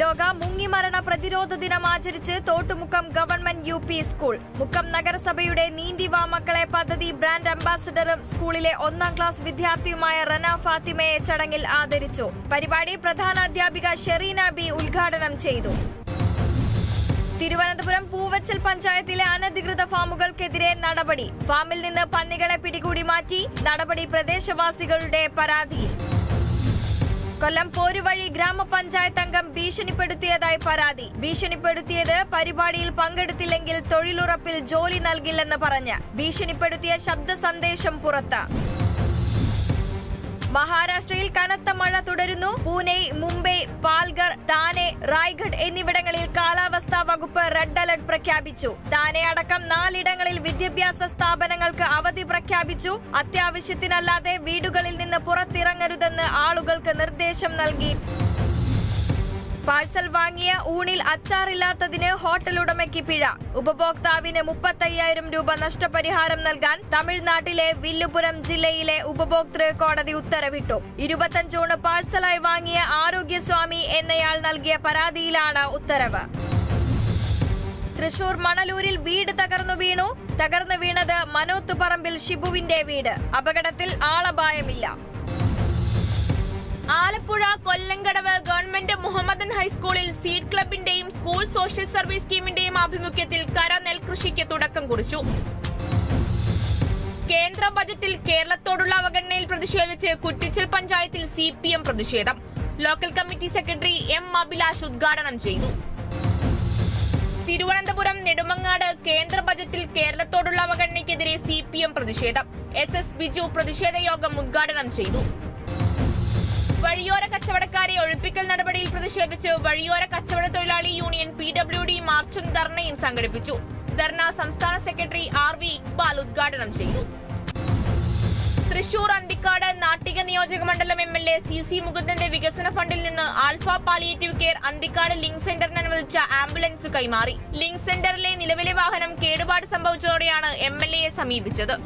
ലോക മുങ്ങിമരണ പ്രതിരോധ ദിനം ആചരിച്ച് Thottumukkam government UP school. Mukkam നഗരസഭയുടെ നീന്തിവാ മക്കളെ പദ്ധതി ബ്രാൻഡ് അംബാസഡറും സ്കൂളിലെ 1ാം ക്ലാസ് വിദ്യാർത്ഥിയുമായ റന ഫാത്തിമയെ ചടങ്ങിൽ ആദരിച്ചു. പരിപാടി പ്രധാനാധ്യാപിക ഷെറീന B ഉദ്ഘാടനം ചെയ്തു. തിരുവനന്തപുരം പൂവച്ചൽ പഞ്ചായത്തിലെ അനധികൃത ഫാമുകൾക്കെതിരെ നടപടി. ഫാമിൽ നിന്ന് പന്നികളെ പിടികൂടി മാറ്റി. നടപടി പ്രദേശവാസികളുടെ പരാതിയിൽ. കൊല്ലം പോരുവഴി ഗ്രാമപഞ്ചായത്ത് അംഗം ഭീഷണിപ്പെടുത്തിയതായി പരാതി. ഭീഷണിപ്പെടുത്തിയത് പരിപാടിയിൽ പങ്കെടുത്തില്ലെങ്കിൽ തൊഴിലുറപ്പിൽ ജോലി നൽകില്ലെന്ന് പറഞ്ഞ് ഭീഷണിപ്പെടുത്തിയ ശബ്ദ സന്ദേശം പുറത്ത്. മഹാരാഷ്ട്രയിൽ കനത്ത മഴ തുടരുന്നു. പൂനെ, മുംബൈ, പാൽഗർ, താനെ, റായ്ഗഡ് എന്നിവിടങ്ങളിൽ കാലാവസ്ഥാ വകുപ്പ് റെഡ് അലർട്ട് പ്രഖ്യാപിച്ചു. താനെ അടക്കം 4 ഇടങ്ങളിൽ വിദ്യാഭ്യാസ സ്ഥാപനങ്ങൾക്ക് അവധി പ്രഖ്യാപിച്ചു. അത്യാവശ്യത്തിനല്ലാതെ വീടുകളിൽ നിന്ന് പുറത്തിറങ്ങരുതെന്ന് ആളുകൾക്ക് നിർദ്ദേശം നൽകി. പാഴ്സൽ വാങ്ങിയ ഊണിൽ അച്ചാറില്ലാത്തതിന് ഹോട്ടൽ ഉടമയ്ക്ക് പിഴ. ഉപഭോക്താവിന് 35,000 രൂപ നഷ്ടപരിഹാരം നൽകാൻ തമിഴ്നാട്ടിലെ വില്ലുപുരം ജില്ലയിലെ ഉപഭോക്തൃ കോടതി ഉത്തരവിട്ടു. 25 ഊണ് പാഴ്സലായി വാങ്ങിയ ആരോഗ്യസ്വാമി എന്നയാൾ നൽകിയ പരാതിയിലാണ് ഉത്തരവ്. തൃശൂർ മണലൂരിൽ വീട് തകർന്നു വീണത് മനോത്തുപറമ്പിൽ ഷിബുവിന്റെ വീട്. അപകടത്തിൽ ആളപായമില്ല. ആലപ്പുഴ കൊല്ലങ്കടവ് ഗവൺമെന്റ് മുഹമ്മദൻ ഹൈസ്കൂളിൽ സീഡ് ക്ലബിന്റെയും സ്കൂൾ സോഷ്യൽ സർവീസ് ടീമിന്റെയും ആഭിമുഖ്യത്തിൽ കര നെൽകൃഷിക്ക് തുടക്കം കുറിച്ചു. കേന്ദ്ര ബജറ്റിൽ കേരളത്തോടുള്ള അവഗണനയിൽ പ്രതിഷേധിച്ച് കുറ്റിച്ചൽ പഞ്ചായത്തിൽ CPM പ്രതിഷേധം. Local committee secretary M Abhilash ഉദ്ഘാടനം ചെയ്തു. തിരുവനന്തപുരം നെടുമങ്ങാട് കേന്ദ്ര ബജറ്റിൽ കേരളത്തോടുള്ള അവഗണനയ്ക്കെതിരെ CPM പ്രതിഷേധം. SS ബിജു പ്രതിഷേധ യോഗം ഉദ്ഘാടനം ചെയ്തു. വഴിയോര കച്ചവടക്കാരെ ഒഴിപ്പിക്കൽ നടപടിയിൽ പ്രതിഷേധിച്ച് വഴിയോര കച്ചവട തൊഴിലാളി യൂണിയൻ PWD മാർച്ചും ധർണയും സംഘടിപ്പിച്ചു. ധർണ സംസ്ഥാന സെക്രട്ടറി RV ഇക്ബാൽ ഉദ്ഘാടനം ചെയ്തു. തൃശൂർ അന്തിക്കാട് നാട്ടിക നിയോജക മണ്ഡലം MLA CC മുകുന്ദന്റെ വികസന ഫണ്ടിൽ നിന്ന് Alpha palliative care Anthikad link സെന്ററിന് അനുവദിച്ച ആംബുലൻസ് കൈമാറി. ലിങ്ക് സെന്ററിലെ നിലവിലെ വാഹനം കേടുപാട് സംഭവിച്ചതോടെയാണ് MLAയെ സമീപിച്ചത്.